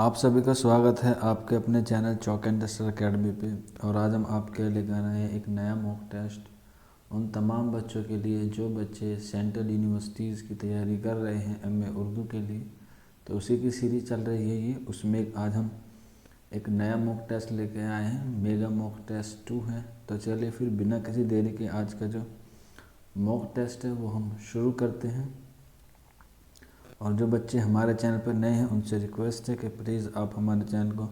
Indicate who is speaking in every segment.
Speaker 1: آپ سبھی کا سواگت ہے آپ کے اپنے channel Chowk and duster academy پہ، اور آج ہم آپ کے لے کر آئے ہیں ایک نیا موک ٹیسٹ ان تمام بچوں کے لیے جو بچے سینٹرل یونیورسٹیز کی تیاری کر رہے ہیں ایم اے اردو کے لیے۔ تو اسی کی سیریز چل رہی ہے یہ، اس میں آج ہم ایک نیا موک ٹیسٹ لے کے آئے ہیں، میگا موک ٹیسٹ 2 ہے۔ تو چلیے پھر بنا کسی دیری کے آج کا جو موک ٹیسٹ ہے وہ ہم شروع کرتے ہیں۔ اور جو بچے ہمارے چینل پر نئے ہیں ان سے ریکویسٹ ہے کہ پلیز آپ ہمارے چینل کو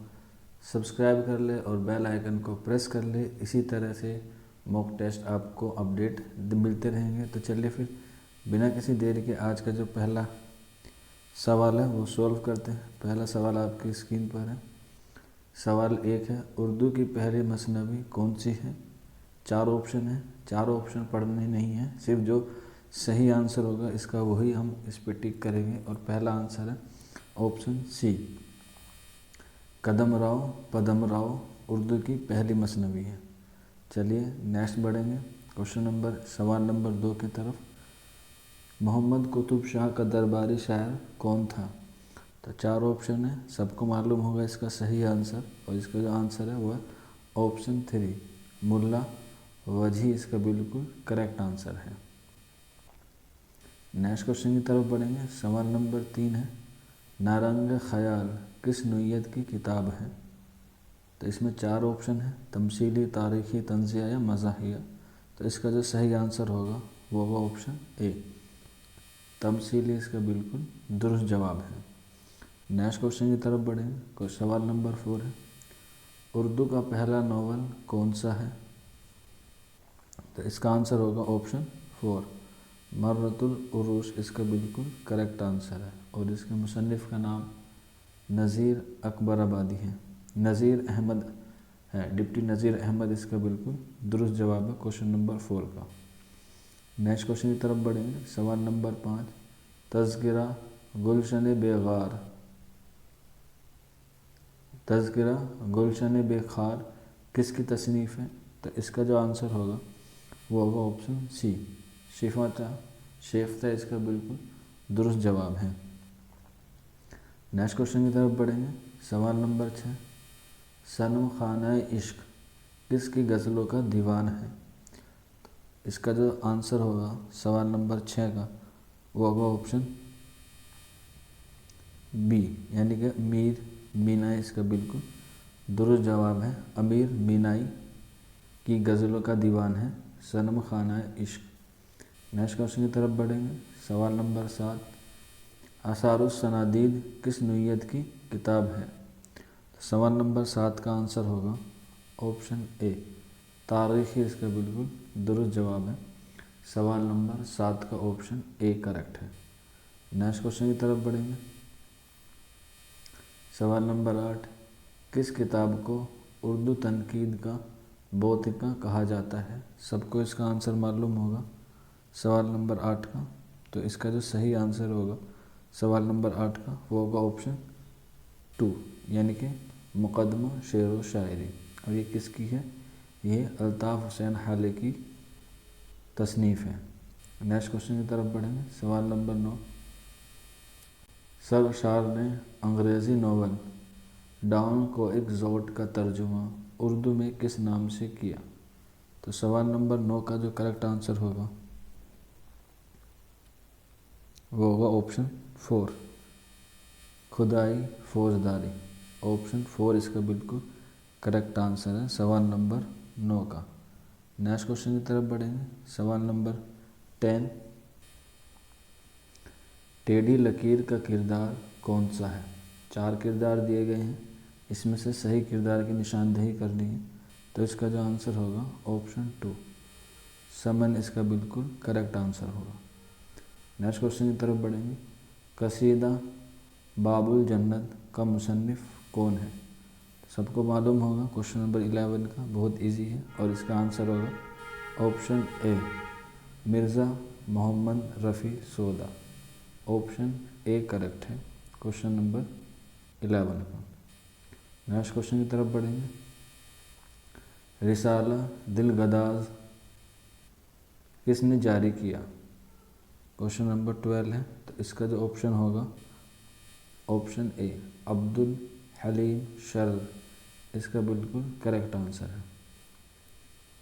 Speaker 1: سبسکرائب کر لیں اور بیل آئیکن کو پریس کر لیں، اسی طرح سے موک ٹیسٹ آپ کو اپڈیٹ ملتے رہیں گے۔ تو چلیے پھر بنا کسی دیری کے آج کا جو پہلا سوال ہے وہ سولو کرتے ہیں۔ پہلا سوال آپ کی اسکرین پر ہے۔ سوال 1 ہے، اردو کی پہلی مثنوی کون سی ہے؟ 4 آپشن ہیں، چاروں آپشن پڑھنے نہیں ہیں، صرف جو صحیح آنسر ہوگا اس کا وہی ہم اس پہ ٹک کریں گے۔ اور پہلا آنسر ہے آپشن سی، قدم راؤ پدم راؤ اردو کی پہلی مثنوی ہے۔ چلیے نیکسٹ بڑھیں گے سوال نمبر 2 کی طرف۔ محمد قطب شاہ کا درباری شاعر کون تھا؟ تو 4 آپشن ہیں، سب کو معلوم ہوگا اس کا صحیح آنسر، اور اس کا جو آنسر ہے وہ ہے آپشن 3، ملا وجہی اس کا بالکل کریکٹ آنسر ہے۔ نیکسٹ کوشچن کی طرف بڑھیں گے۔ سوال نمبر 3 ہے، نارنگ خیال کس نوعیت کی کتاب ہے؟ تو اس میں 4 آپشن ہیں، تمثیلی، تاریخی، طنزیہ یا مزاحیہ۔ تو اس کا جو صحیح آنسر ہوگا وہ ہوگا آپشن اے، تمثیلی اس کا بالکل درست جواب ہے۔ نیکسٹ کوشچن کی طرف بڑھیں گے۔ سوال نمبر 4 ہے، اردو کا پہلا ناول کون سا ہے؟ تو اس کا آنسر ہوگا آپشن 4، مرۃ العروش اس کا بالکل کریکٹ آنسر ہے، اور اس کے مصنف کا نام نذیر اکبر آبادی ہے، نذیر احمد ہے، ڈپٹی نذیر احمد اس کا بالکل درست جواب ہے کوشچن نمبر 4 کا۔ نیکسٹ کوشچن کی طرف بڑھیں گے۔ سوال نمبر 5، تذکرہ گلشن بے غار، تذکرہ گلشن بے خار کس کی تصنیف ہے؟ تو اس کا جو آنسر ہوگا وہ ہوگا آپشن سی، شیفتہ اس کا بالکل درست جواب ہے۔ نیکسٹ کوشچن کی طرف بڑھیں گے۔ سوال نمبر 6، صنم خانہ عشق کس کی غزلوں کا دیوان ہے؟ اس کا جو آنسر ہوگا سوال نمبر 6 کا وہ ہوگا آپشن بی، یعنی کہ میر مینائی اس کا بالکل درست جواب ہے۔ امیر مینائی کی غزلوں کا دیوان ہے صنم خانہ عشق۔ نیکسٹ کوشچن کی طرف بڑھیں گے۔ سوال نمبر 7، آثار السنادید کس نوعیت کی کتاب ہے؟ سوال نمبر 7 کا آنسر ہوگا آپشن اے، تاریخی اس کا بالکل درست جواب ہے۔ سوال نمبر 7 کا آپشن اے کریکٹ ہے۔ نیکسٹ کوشچن کی طرف بڑھیں گے۔ سوال نمبر 8، کس کتاب کو اردو تنقید کا بوتقا کہا جاتا ہے؟ سب کو اس کا آنسر معلوم ہوگا سوال نمبر 8 کا، تو اس کا جو صحیح آنسر ہوگا سوال نمبر 8 کا وہ ہوگا آپشن 2، یعنی کہ مقدمہ شعر و شاعری۔ اور یہ کس کی ہے؟ یہ الطاف حسین حالے کی تصنیف ہے۔ نیکسٹ کوشچن کی طرف بڑھیں گے۔ سوال نمبر 9، سر شار نے انگریزی ناول ڈان کوگزاٹ کا ترجمہ اردو میں کس نام سے کیا؟ تو سوال نمبر 9 کا جو کریکٹ آنسر ہوگا وہ ہوگا آپشن 4، خدائی فوجداری۔ آپشن 4 اس کا بالکل کریکٹ آنسر ہے سوال نمبر 9 کا۔ نیکسٹ کوشچن کی طرف بڑھیں گے۔ سوال نمبر 10، ٹیڑھی لکیر کا کردار کون سا ہے؟ 4 کردار دیے گئے ہیں، اس میں سے صحیح کردار کی نشاندہی کرنی ہے، تو اس کا جو آنسر ہوگا آپشن 2، سمن اس کا بالکل کریکٹ آنسر ہوگا۔ نیکسٹ کوشچن کی طرف بڑھیں گے۔ قصیدہ باب الجنت کا مصنف کون ہے؟ سب کو معلوم ہوگا کوشچن نمبر 11 کا، بہت ایزی ہے، اور اس کا آنسر ہوگا آپشن اے، مرزا محمد رفیع سودا۔ آپشن اے کریکٹ ہے کوشچن نمبر 11 کا۔ نیکسٹ کوشچن کی طرف بڑھیں گے۔ رسالہ دلگداز کس نے جاری کیا؟ کوشچن نمبر 12 ہے، تو اس کا جو آپشن ہوگا آپشن اے، عبد حلیم شر اس کا بالکل کریکٹ آنسر ہے۔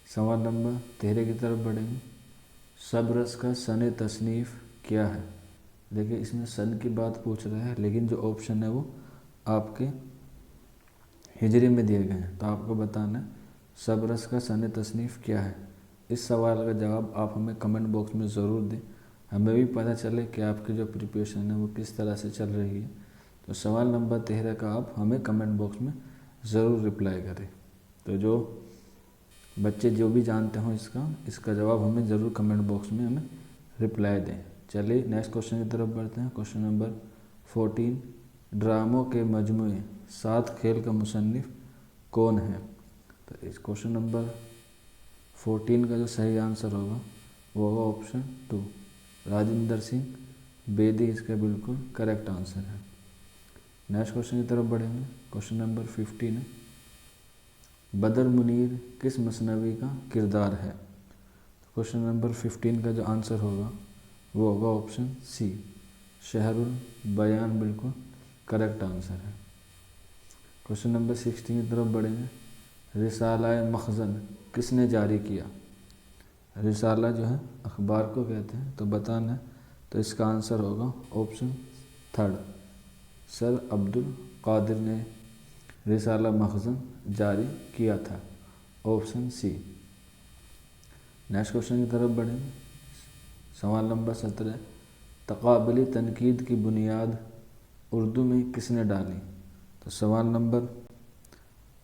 Speaker 1: سوال نمبر 13 کی طرف بڑھیں گے۔ صبرس کا سن تصنیف کیا ہے؟ دیکھیں اس میں سن کی بات پوچھ رہا ہے، لیکن جو آپشن ہے وہ آپ کے ہجری میں دیے گئے ہیں، تو آپ کو بتانا ہے صبرس کا سن تصنیف کیا ہے۔ اس سوال کا جواب آپ ہمیں کمنٹ باکس میں ضرور دیں، ہمیں بھی پتہ چلے کہ آپ کی جو پریپریشن ہے وہ کس طرح سے چل رہی ہے۔ تو سوال نمبر 13 کا آپ ہمیں کمنٹ باکس میں ضرور رپلائی کریں۔ تو جو بچے جو بھی جانتے ہوں اس کا جواب ہمیں ضرور کمنٹ باکس میں ہمیں رپلائی دیں۔ چلیے نیکسٹ کوشچن کی طرف بڑھتے ہیں۔ کوشچن نمبر 14، ڈراموں کے مجموعے 7 کھیل کا مصنف کون ہے؟ تو اس کوشچن نمبر 14 کا جو صحیح آنسر ہوگا وہ ہوگا آپشن 2، راجندر سنگھ بیدی اس کا بالکل کریکٹ آنسر ہے۔ نیکسٹ کوشچن کی طرف بڑھیں گے۔ کوشچن نمبر 15 ہے، بدر منیر کس مثنوی کا کردار ہے؟ کوشچن نمبر 15 کا جو آنسر ہوگا وہ ہوگا آپشن سی، شہر البیان بالکل کریکٹ آنسر ہے۔ کوشچن نمبر 16 کی طرف بڑھیں گے۔ رسالہ مخزن کس نے جاری کیا؟ رسالہ جو ہے اخبار کو کہتے ہیں، تو بتانا ہے تو اس کا آنسر ہوگا آپشن 3، سر عبد القادر نے رسالہ مخزن جاری کیا تھا، آپشن سی۔ نیکسٹ کوشچن کی طرف بڑھیں گے۔ سوال نمبر 17، تقابلی تنقید کی بنیاد اردو میں کس نے ڈالی؟ تو سوال نمبر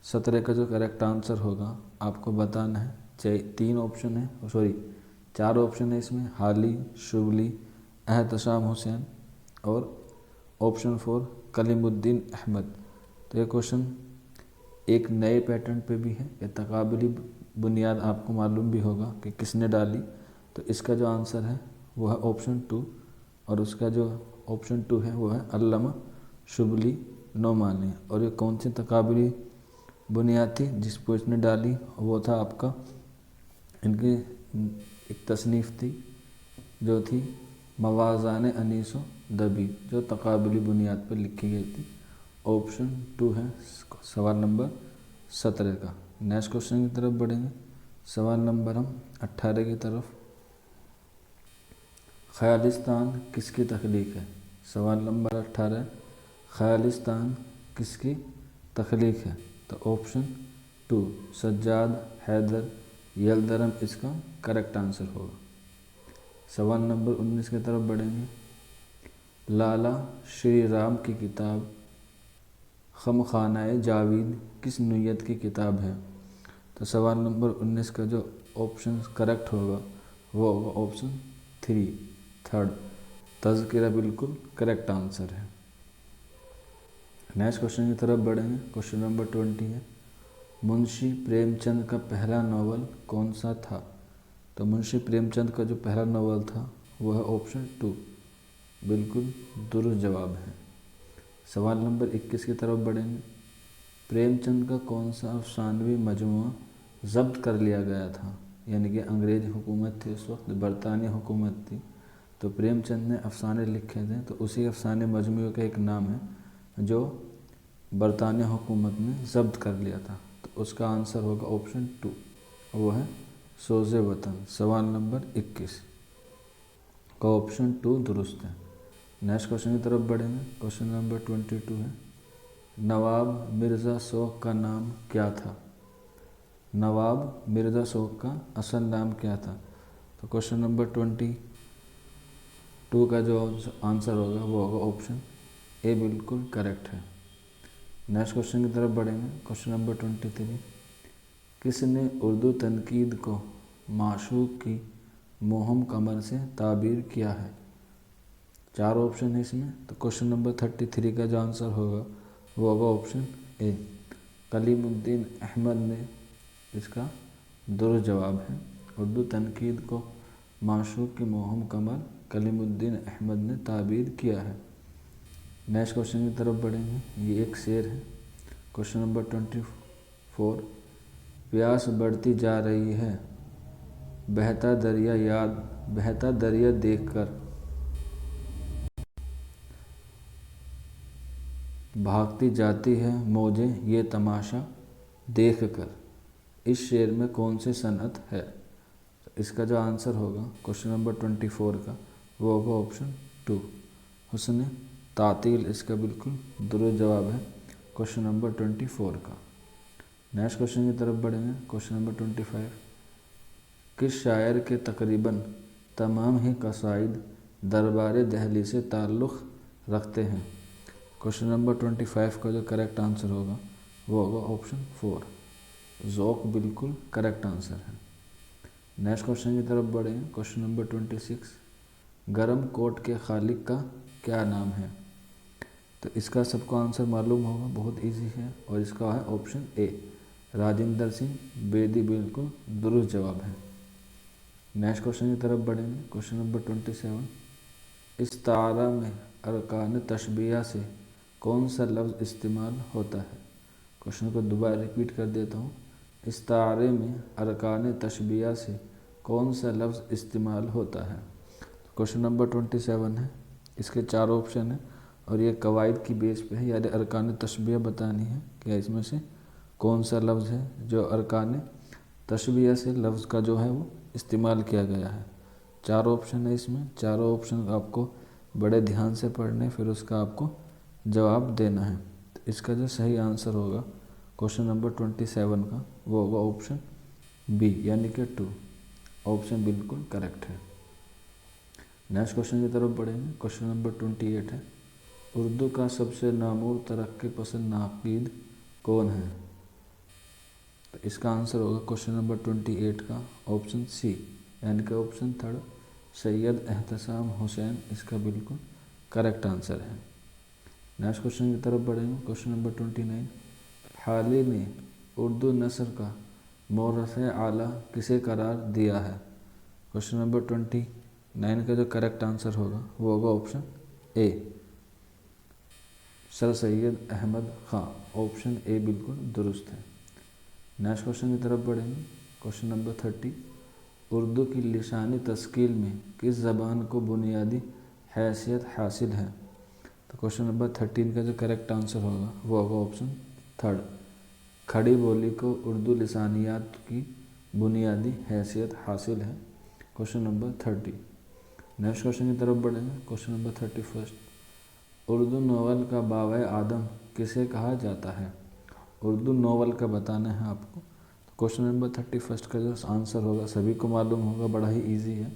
Speaker 1: 17 کا جو کریکٹ آنسر ہوگا آپ کو بتانا ہے 4 آپشن ہے اس میں، حالی، شبلی، احتشام حسین اور آپشن 4 کلیم الدین احمد۔ تو یہ کوشچن ایک نئے پیٹرن پہ بھی ہے، یہ تقابلی بنیاد آپ کو معلوم بھی ہوگا کہ کس نے ڈالی، تو اس کا جو آنسر ہے وہ ہے آپشن 2، اور اس کا جو آپشن 2 ہے وہ ہے علامہ شبلی نعمانی۔ اور یہ کون سی تقابلی بنیاد تھی جس کو اس نے ڈالی؟ وہ تھا آپ کا ان کی ایک تصنیف تھی جو تھی موازان انیس و دبیر، جو تقابلی بنیاد پر لکھی گئی تھی، آپشن 2 ہے سوال نمبر 17 کا۔ نیکسٹ کوشچن کی طرف بڑھیں گے۔ سوال نمبر 18 کی طرف، خیالستان کس کی تخلیق ہے؟ سوال نمبر 18، خیالستان کس کی تخلیق ہے؟ تو آپشن 2، سجاد حیدر یلدرم اس کا کریکٹ آنسر ہوگا۔ سوال نمبر 19 کی طرف بڑھیں گے۔ لالا شری رام کی کتاب خم خانہ جاوید کس نوعیت کی کتاب ہے؟ تو سوال نمبر 19 کا جو آپشن کریکٹ ہوگا وہ ہوگا آپشن 3، تذکرہ بالکل کریکٹ آنسر ہے۔ نیکسٹ کوشچن کی طرف بڑھیں گے۔ کوشچن نمبر 20 ہے، منشی پریم چند کا پہلا ناول کون سا تھا؟ تو منشی پریم چند کا جو پہلا ناول تھا وہ ہے آپشن 2، بالکل درست جواب ہے۔ سوال نمبر 21 کی طرف بڑھیں گے۔ پریم چند کا کون سا افسانوی مجموعہ ضبط کر لیا گیا تھا؟ یعنی کہ انگریز حکومت تھی اس وقت، برطانیہ حکومت تھی، تو پریم چند نے افسانے لکھے تھے، تو اسی افسانے مجموعے کا ایک نام ہے جو برطانیہ حکومت نے ضبط کر لیا تھا، تو اس کا آنسر ہوگا آپشن 2، وہ ہے سوز وطن۔ سوال نمبر 21 کا آپشن 2 درست ہے۔ نیکسٹ کوشچن کی طرف بڑھیں گے۔ کوشچن نمبر 22 ہے، نواب مرزا سوخ کا نام کیا تھا؟ نواب مرزا سوخ کا اصل نام کیا تھا؟ تو کوشچن نمبر 22 کا جو آنسر ہوگا وہ ہوگا آپشن اے، بالکل کریکٹ ہے۔ نیکسٹ کوشچن کی طرف بڑھیں گے۔ کوشچن نمبر 23، کس نے اردو تنقید کو معشوق کی موہم کمر سے تعبیر کیا ہے؟ 4 آپشن ہے اس میں، تو کوشچن نمبر 33 کا جو آنسر ہوگا وہ ہوگا آپشن اے، کلیم الدین احمد نے اس کا درست جواب ہے۔ اردو تنقید کو معشوق کی موہم کمر کلیم الدین احمد نے تعبیر کیا ہے۔ نیکسٹ کوشچن کی طرف بڑھیں گے۔ یہ ایک شعر ہے۔ کوشچن نمبر 24، پیاس بڑھتی جا رہی ہے بہتا دریا دیکھ کر، بھاگتی جاتی ہے موجیں یہ تماشا دیکھ کر، اس شعر میں کون سی صنعت ہے؟ اس کا جو آنسر ہوگا کوشچن نمبر 24 کا وہ ہوگا آپشن 2 حسن تعطیل اس کا بالکل درست جواب ہے کوشچن نمبر 24 کا۔ نیکسٹ کوشچن کی طرف بڑھیں گے، کوشچن نمبر 25۔ کس شاعر کے تقریباً تمام ہی قصائد دربار دہلی سے تعلق رکھتے ہیں؟ کوشچن نمبر 25 کا جو کریکٹ آنسر ہوگا وہ ہوگا آپشن 4 ذوق بالکل کریکٹ آنسر ہے۔ نیکسٹ کوشچن کی طرف بڑھیں گے، کوشچن نمبر 26۔ گرم کوٹ کے خالق کا کیا نام ہے؟ تو اس کا سب کو آنسر معلوم ہوگا، بہت ایزی ہے، اور اس کا ہے آپشن اے راجندر سنگھ بیدی، بالکل درست جواب ہے۔ نیکسٹ کوشچن کی طرف بڑھیں گے، کوشچن نمبر 27۔ استعارہ میں ارکان تشبیہ سے کون سا لفظ استعمال ہوتا ہے؟ کوشچن کو دوبارہ ریپیٹ کر دیتا ہوں، استعارے میں ارکان تشبیہ سے کون سا لفظ استعمال ہوتا ہے؟ کوشچن نمبر 27 ہے، اس کے 4 آپشن ہیں اور یہ قواعد کی بیس پہ ہے، یعنی ارکان تشبیہ بتانی ہے کہ اس میں سے کون سا لفظ ہے جو ارکان تشبیہ سے لفظ کا جو ہے وہ استعمال کیا گیا ہے۔ 4 آپشن ہے اس میں، چاروں آپشن آپ کو بڑے دھیان سے پڑھنے، پھر اس کا آپ کو جواب دینا ہے۔ تو اس کا جو صحیح آنسر ہوگا کوشچن نمبر 27 کا وہ ہوگا آپشن بی یعنی کہ 2 آپشن بالکل کریکٹ ہے۔ نیکسٹ کوشچن کی طرف بڑھیں گے، کوشچن نمبر 28 ہے، اردو کا سب سے نامور ترقی پسند ناقد کون ہے؟ تو اس کا آنسر ہوگا کوشچن نمبر 28 کا آپشن سی یعنی کہ آپشن 3 سید احتشام حسین، اس کا بالکل کریکٹ آنسر ہے۔ نیکسٹ کوشچن کی طرف بڑھیں گے، کوشچن نمبر 29۔ حال ہی میں اردو نثر کا مورخ اعلیٰ کسے قرار دیا ہے؟ کوشچن نمبر 29 کا جو کریکٹ آنسر ہوگا وہ ہوگا آپشن اے سر سید احمد خان، آپشن اے بالکل درست ہے۔ نیکسٹ کوشچن کی طرف بڑھیں گے، کوشچن نمبر 30۔ اردو کی لسانی تشکیل میں کس زبان کو بنیادی حیثیت حاصل ہے؟ تو کوشچن نمبر 13 کا جو کریکٹ آنسر ہوگا وہ ہوگا آپشن 3 کھڑی بولی کو اردو لسانیات کی بنیادی حیثیت حاصل ہے، کوشچن نمبر 30۔ نیکسٹ کوشچن کی طرف بڑھیں گے، کوشچن نمبر 31۔ اردو ناول کا بابائے آدم کسے کہا جاتا ہے؟ اردو ناول کا بتانا ہے آپ کو۔ کوشچن نمبر 31 کا جو آنسر ہوگا سبھی کو معلوم ہوگا، بڑا ہی ایزی ہے،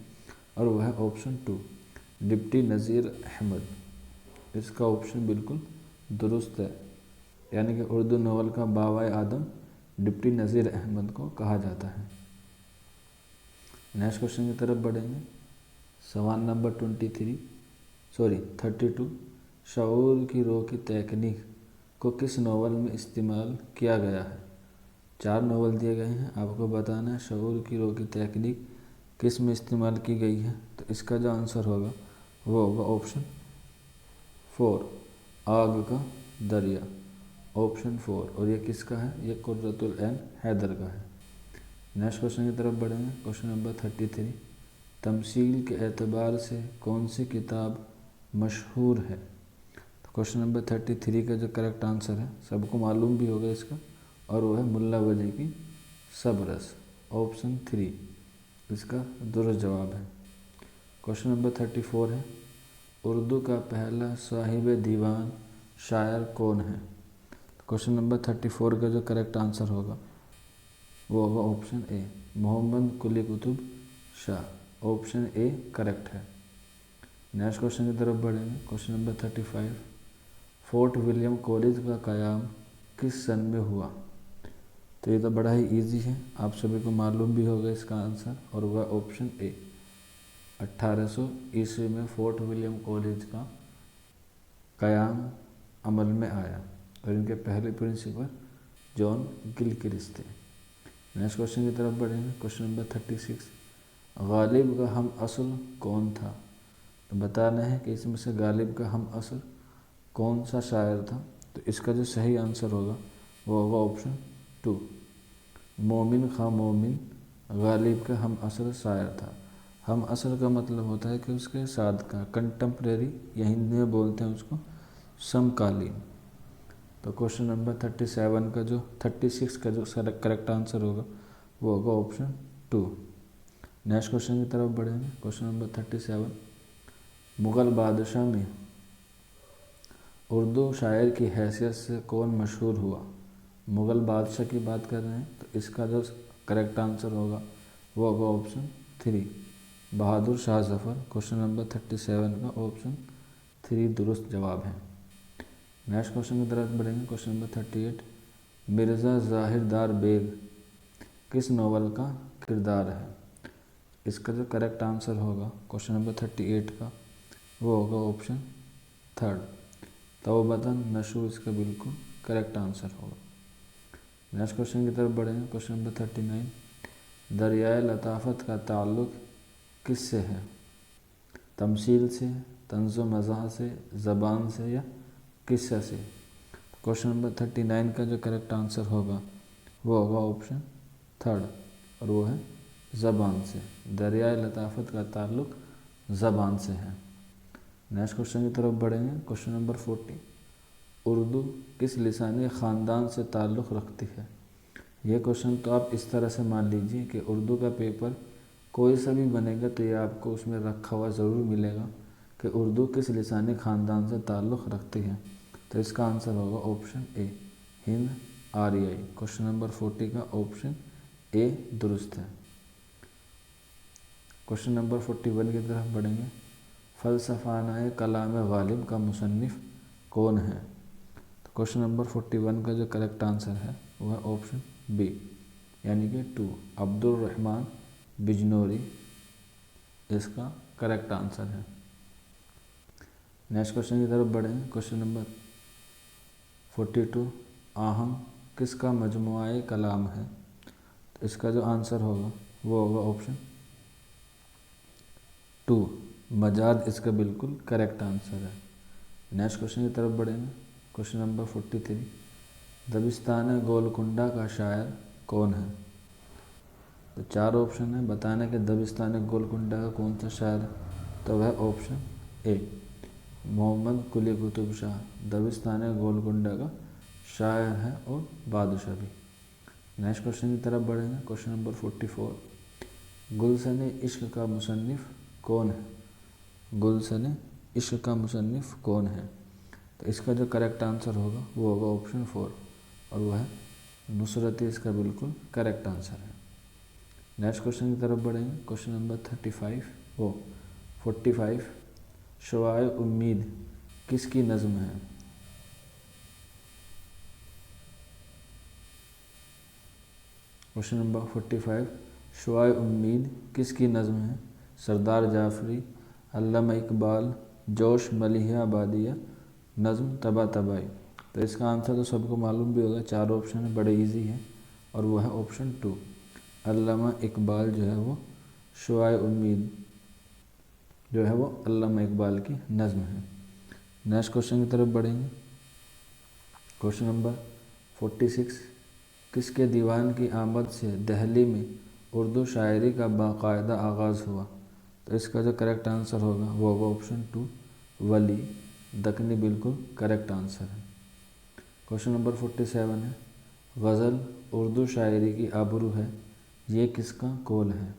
Speaker 1: اور وہ ہے آپشن 2 ڈپٹی نذیر احمد، اس کا آپشن بالکل درست ہے، یعنی کہ اردو ناول کا بابائے آدم ڈپٹی نذیر احمد کو کہا جاتا ہے۔ نیکسٹ کوشچن کی طرف بڑھیں گے، سوال نمبر 32۔ شعور کی رو کی تکنیک کو کس ناول میں استعمال کیا گیا ہے؟ 4 ناول دیے گئے ہیں، آپ کو بتانا ہے شعور کی رو کی تکنیک کس میں استعمال کی گئی ہے۔ تو اس کا جو آنسر ہوگا وہ ہوگا آپشن 4 آگ کا دریا، آپشن 4، اور یہ کس کا ہے؟ یہ قرۃ العین حیدر کا ہے۔ نیکسٹ کوشچن کی طرف بڑھیں گے، کوشچن نمبر 33۔ تمثیل کے اعتبار سے کون سی کتاب مشہور ہے؟ تو کوشچن نمبر 33 کا جو کریکٹ آنسر ہے سب کو معلوم بھی ہوگا اس کا، اور وہ ہے ملا وجہ کی سبرس، آپشن 3 اس کا درست جواب ہے۔ کوشچن نمبر 34 ہے، اردو کا پہلا صاحب دیوان شاعر کون ہے؟ کوشچن نمبر 34 کا جو کریکٹ آنسر ہوگا وہ ہوگا option A Muhammad Quli Qutb Shah, option A correct ہے۔ نیکسٹ کوشچن کی طرف بڑھیں گے، question number 35۔ Fort William college کا قیام کس سن میں ہوا؟ تو یہ تو بڑا ہی ایزی ہے، آپ سبھی کو معلوم بھی ہوگا اس کا آنسر، اور وہ آپشن اے 1800 عیسوی میں فورٹ ولیم کالج کا قیام عمل میں آیا، اور ان کے پہلے پرنسپل جان گلکرسٹ تھے۔ نیکسٹ کوشچن کی طرف بڑھیں گے، کوشچن نمبر 36۔ غالب کا ہم عصر کون تھا؟ تو بتانا ہے کہ اس میں سے غالب کا ہم عصر کون سا شاعر تھا؟ تو اس کا جو صحیح آنسر ہوگا وہ ہوگا آپشن 2 مومن خاں مومن غالب کا ہم عصر شاعر تھا۔ ہم عصر کا مطلب ہوتا ہے کہ اس کے ساتھ کا کنٹمپریری، یا ہندی میں بولتے ہیں اس کو سمکالین۔ تو کوشچن نمبر 37 کا جو 36 کا جو کریکٹ آنسر ہوگا وہ ہوگا آپشن 2۔ نیکسٹ کوشچن کی طرف بڑھیں گے۔ کوشچن نمبر 37، مغل بادشاہ میں اردو شاعر کی حیثیت سے کون مشہور ہوا؟ مغل بادشاہ کی بات کر رہے ہیں تو اس کا جو کریکٹ آنسر ہوگا وہ ہوگا option 3، Bahadur Shah Zafar. Question number 37 کا آپشن 3 درست جواب ہے۔ نیکسٹ کوشچن کی طرف بڑھیں گے۔ کوشچن نمبر 38، مرزا ظاہردار بیگ کس ناول کا کردار ہے؟ اس کا جو کریکٹ آنسر ہوگا کوشچن نمبر 38 کا وہ ہوگا آپشن 3، توبتاً نشو اس کا بالکل کریکٹ آنسر ہوگا۔ نیکسٹ کوشچن کی طرف بڑھیں گے۔ کوشچن نمبر 39، دریائے لطافت کا تعلق کس سے ہے؟ تمثیل سے، طنز و مزاح سے، زبان سے یا قصہ سے؟ کوشچن نمبر 39 کا جو کریکٹ آنسر ہوگا وہ ہوگا آپشن 3 اور وہ ہے زبان سے۔ دریائے لطافت کا تعلق زبان سے ہے۔ نیکسٹ کوشچن کی طرف بڑھیں گے۔ کوشچن نمبر 40، اردو کس لسانی خاندان سے تعلق رکھتی ہے؟ یہ کوشچن تو آپ اس طرح سے مان لیجئے کہ اردو کا پیپر کوئی سا بھی بنے گا تو یہ آپ کو اس میں رکھا ہوا ضرور ملے گا کہ اردو کس لسانی خاندان سے تعلق رکھتی ہے، تو اس کا آنسر ہوگا آپشن اے، ہند آریائی۔ کوشچن نمبر 40 کا آپشن اے درست ہے۔ کوشچن نمبر 41 کی طرف بڑھیں گے۔ فلسفانہ کلام غالب کا مصنف کون ہے؟ تو کوشچن نمبر 41 کا جو کریکٹ آنسر ہے وہ ہے آپشن بی، یعنی کہ 2، عبد الرحمن بجنوری اس کا کریکٹ آنسر ہے۔ نیکسٹ کوشچن کی طرف بڑھیں۔ کوشچن نمبر 42، آہنگ کس کا مجموعہ کلام ہے؟ تو اس کا جو آنسر ہوگا وہ ہوگا آپشن 2، مجاز اس کا بالکل کریکٹ آنسر ہے۔ نیکسٹ کوشچن کی طرف بڑھیں گے۔ کوشچن نمبر 43، دبستان گولکنڈہ کا شاعر کون ہے؟ تو 4 آپشن ہیں بتانے کہ دبستان گولکنڈہ کا کون سا شاعر ہے، تو وہ آپشن اے، محمد قلی قطب شاہ دبستان گولکنڈہ کا شاعر ہے اور بادشاہ بھی۔ نیکسٹ کوشچن کی طرف بڑھیں گے۔ کوشچن نمبر 44، گلشن عشق کا مصنف کون ہے؟ گلشن عشق کا مصنف کون ہے؟ تو اس کا جو کریکٹ آنسر ہوگا وہ ہوگا آپشن 4 اور وہ ہے نصرتی اس کا بالکل کریکٹ آنسر ہے۔ نیکسٹ کوشچن کی طرف بڑھیں گے۔ کوشچن نمبر 45، شعاع امید کس کی نظم ہے؟ کوشچن نمبر 45، شعاع امید کس کی نظم ہے؟ سردار جعفری، علامہ اقبال، جوش ملیحہ آبادیہ، نظم طباطبائی؟ تو اس کا آنسر تو سب کو معلوم بھی ہوگا، 4 آپشن ہیں، بڑے ایزی ہیں اور وہ ہے آپشن 2، علامہ اقبال جو ہے وہ شعاع امید جو ہے وہ علامہ اقبال کی نظم ہے۔ نیکسٹ کوشچن کی طرف بڑھیں گے۔ کوشچن نمبر 46، کس کے دیوان کی آمد سے دہلی میں اردو شاعری کا باقاعدہ آغاز ہوا؟ تو اس کا جو کریکٹ آنسر ہوگا وہ ہوگا آپشن 2، ولی دکنی بالکل کریکٹ آنسر ہے۔ کوشچن نمبر 47 ہے، غزل اردو شاعری کی آبرو ہے، یہ کس کا قول ہے؟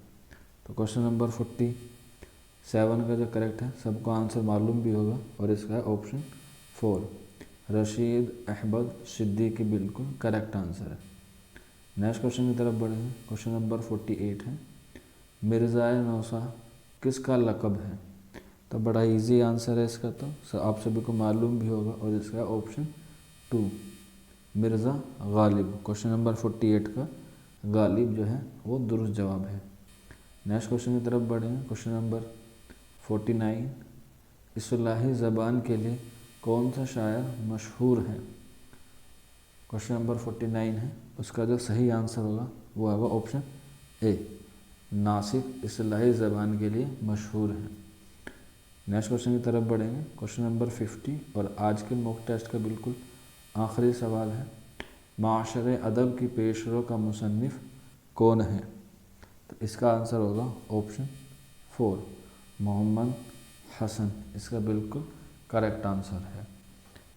Speaker 1: تو کوشچن نمبر 47 کا جو کریکٹ ہے سب کو آنسر معلوم بھی ہوگا اور اس کا ہے آپشن 4، رشید احمد صدیقی بالکل کریکٹ آنسر ہے۔ نیکسٹ کوشچن کی طرف بڑھیں گے۔ کوشچن نمبر 48 ہے، مرزا نوسہ کس کا لقب ہے؟ تو بڑا ایزی آنسر ہے اس کا، تو آپ سبھی کو معلوم بھی ہوگا اور اس کا option 2، Mirza Ghalib. Question number 48 کا غالب جو ہے وہ درست جواب ہے۔ نیکسٹ کوشچن کی طرف بڑھیں گے۔ کوشچن نمبر 49، اصطلاحی زبان کے لیے کون سا شاعر مشہور ہے؟ کوشچن نمبر 49 ہے، اس کا جو صحیح آنسر ہوگا وہ ہوگا آپشن اے، ناصف اصطلاحی زبان کے لیے مشہور ہے۔ نیکسٹ کوشچن کی طرف بڑھیں گے۔ کوشچن نمبر 50 اور آج کے موک ٹیسٹ کا بالکل آخری سوال ہے، معاشر ادب کی پیشرو کا مصنف کون ہے؟ تو اس کا آنسر ہوگا آپشن 4، محمد حسن اس کا بالکل کریکٹ آنسر ہے۔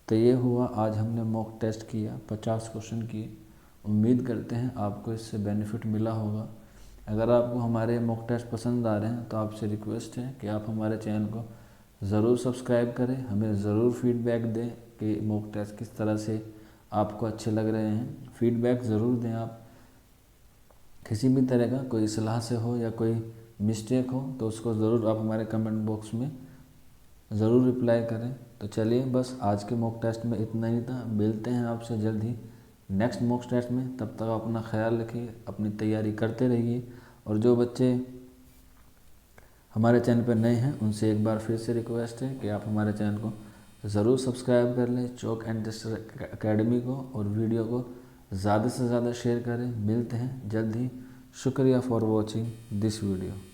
Speaker 1: تو یہ ہوا آج ہم نے موک ٹیسٹ کیا، 50 کوشچن کیے۔ امید کرتے ہیں آپ کو اس سے بینیفٹ ملا ہوگا۔ اگر آپ کو ہمارے موک ٹیسٹ پسند آ رہے ہیں تو آپ سے ریکویسٹ ہے کہ آپ ہمارے چینل کو ضرور سبسکرائب کریں، ہمیں ضرور فیڈ بیک دیں کہ موک ٹیسٹ کس طرح سے آپ کو اچھے لگ رہے ہیں۔ فیڈ بیک ضرور دیں آپ، کسی بھی طرح کا کوئی اصلاح سے ہو یا کوئی مسٹیک ہو تو اس کو ضرور آپ ہمارے کمنٹ باکس میں ضرور رپلائی کریں۔ تو چلیے بس آج کے موک ٹیسٹ میں اتنا ہی تھا، ملتے ہیں آپ سے جلد ہی نیکسٹ موک ٹیسٹ میں۔ تب تک اپنا خیال رکھیے، اپنی تیاری کرتے رہیے، اور جو بچے ہمارے چینل پہ نئے ہیں ان سے ایک بار پھر سے ریکویسٹ ہے کہ آپ ہمارے چینل کو ضرور سبسکرائب کر لیں، چوک اینڈ ٹیسٹر اکیڈمی کو، اور ویڈیو کو زیادہ سے زیادہ شیئر کریں۔ ملتے ہیں جلد ہی، شکریہ فار واچنگ دس ویڈیو۔